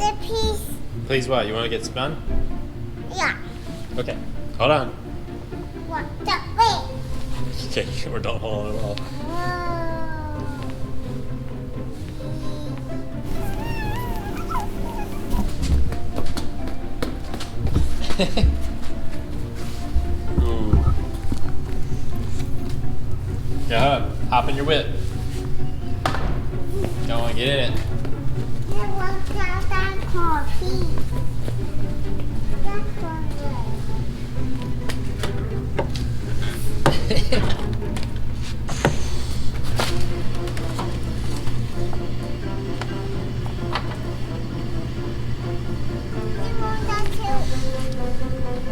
the piece. Please what? You want to get spun? Yeah. Okay. Hold on. What the way? Okay, or don't hold on at all. Ooh. Yeah, hop in your whip. Don't want to get in it. I want that coffee. That's one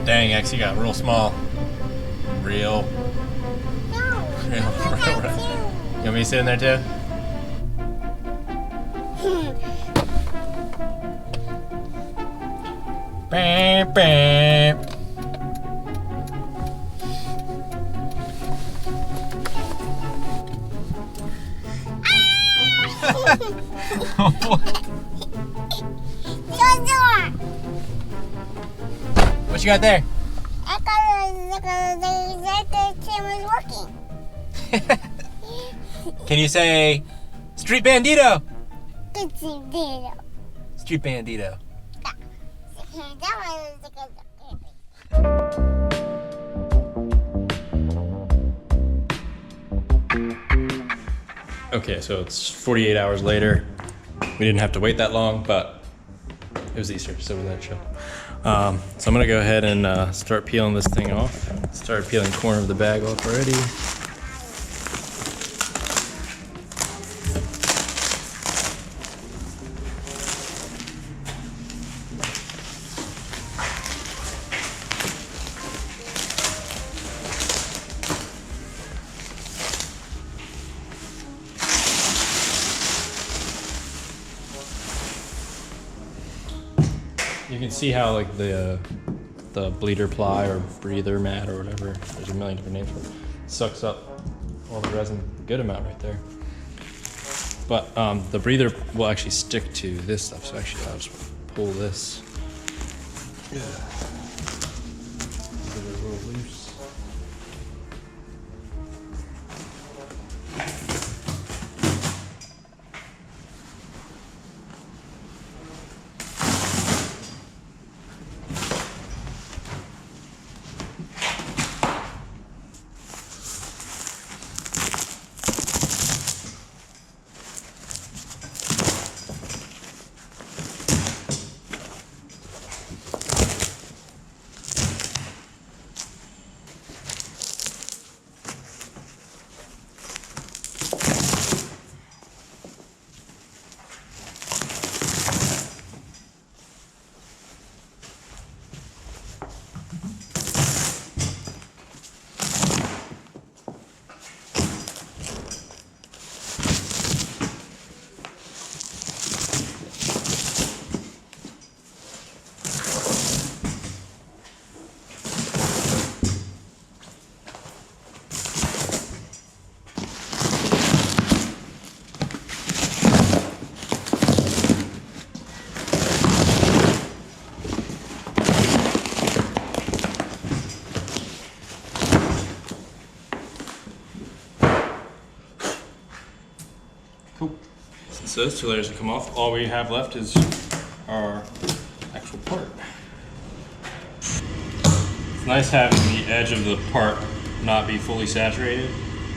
Dang, X, you got real small. Real. No. You want me to sit in there too? Bam, bam. What you got there? I got the camera's working. Can you say Street Bandito? Good video. Street Bandito. Okay, so it's 48 hours later. We didn't have to wait that long, but it was Easter, so we let it show. So I'm gonna go ahead and start peeling this thing off. Started peeling the corner of the bag off already. You can see how like the bleeder ply or breather mat or whatever, there's a million different names for it, sucks up all the resin, a good amount right there. But the breather will actually stick to this stuff, so actually I'll just pull this. Yeah. Get it a little loose. Cool. Since those two layers have come off, all we have left is our actual part. It's nice having the edge of the part not be fully saturated,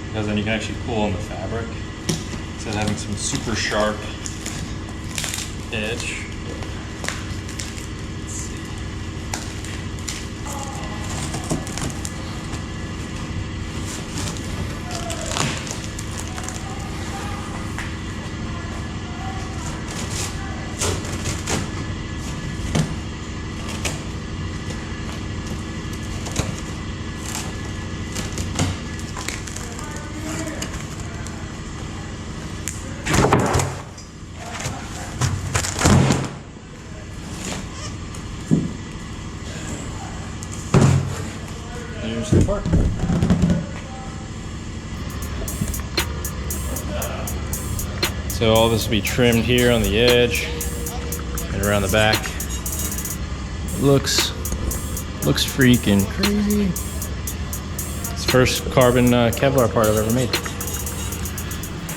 because then you can actually pull on the fabric instead of having some super sharp edge. Let's see. Here's the part. So all this will be trimmed here on the edge and around the back. Looks freaking crazy. It's the first carbon Kevlar part I've ever made.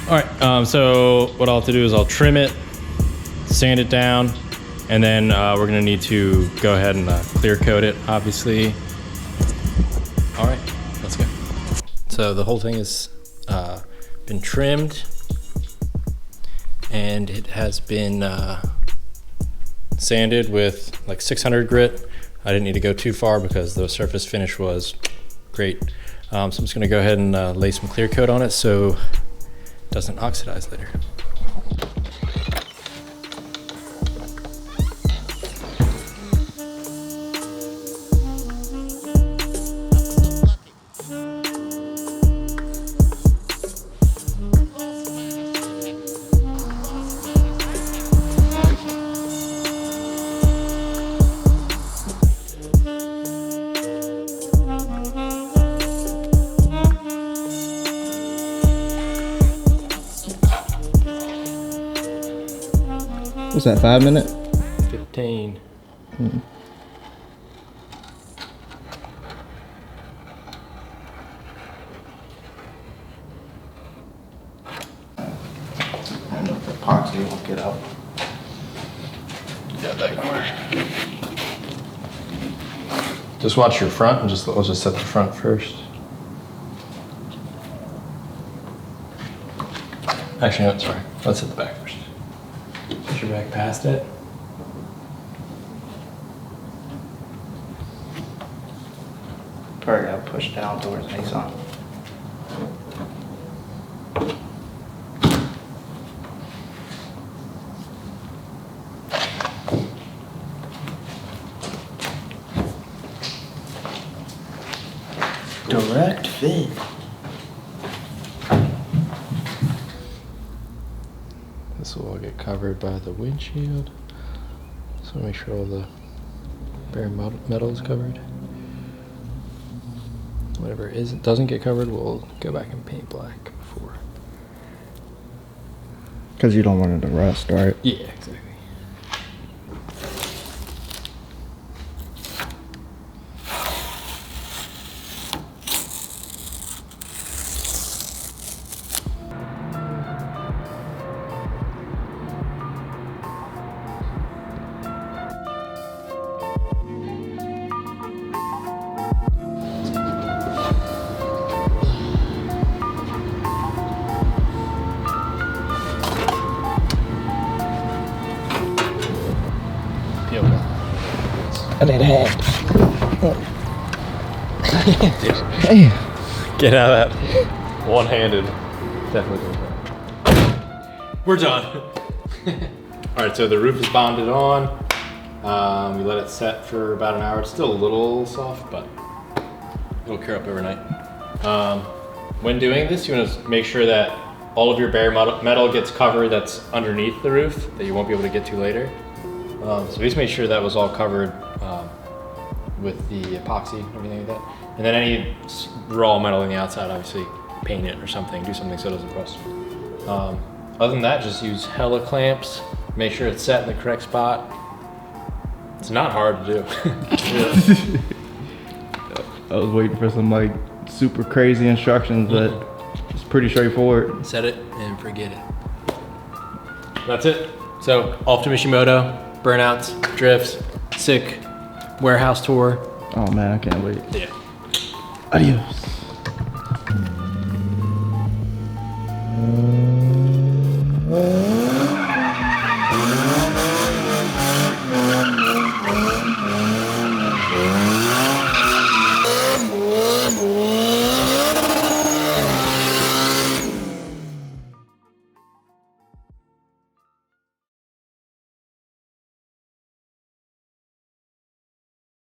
All right, so what I'll have to do is I'll trim it, sand it down, and then we're gonna need to go ahead and clear coat it, obviously. All right, let's go. So the whole thing has been trimmed, and it has been sanded with like 600 grit. I didn't need to go too far because the surface finish was great. So I'm just gonna go ahead and lay some clear coat on it so it doesn't oxidize later. What's that, 5 minute? 15. I know the epoxy won't get out. Yeah, that corner. Just watch your front and let's just set the front first. Actually, no, sorry. Let's hit the back first. Push your back past it. Probably gotta push down towards Nissan. Direct fit. This will all get covered by the windshield. So make sure all the bare metal is covered. Whatever doesn't get covered, we'll go back and paint black before. Because you don't want it to rust, right? Yeah, exactly. And it had. Get out of that. One-handed. Definitely doing that. We're done. All right, so the roof is bonded on. We let it set for about an hour. It's still a little soft, but it'll cure up overnight. When doing this, you want to make sure that all of your bare metal gets covered that's underneath the roof that you won't be able to get to later. So we just made sure that was all covered with the epoxy and everything like that. And then any raw metal on the outside, obviously paint it or something, do something so it doesn't rust. Other than that, just use hella clamps, make sure it's set in the correct spot. It's not hard to do. I was waiting for some like super crazy instructions, but it's pretty straightforward. Set it and forget it. That's it. So off to Mishimoto, burnouts, drifts, sick, warehouse tour. Oh man, I can't wait. Yeah. Adios.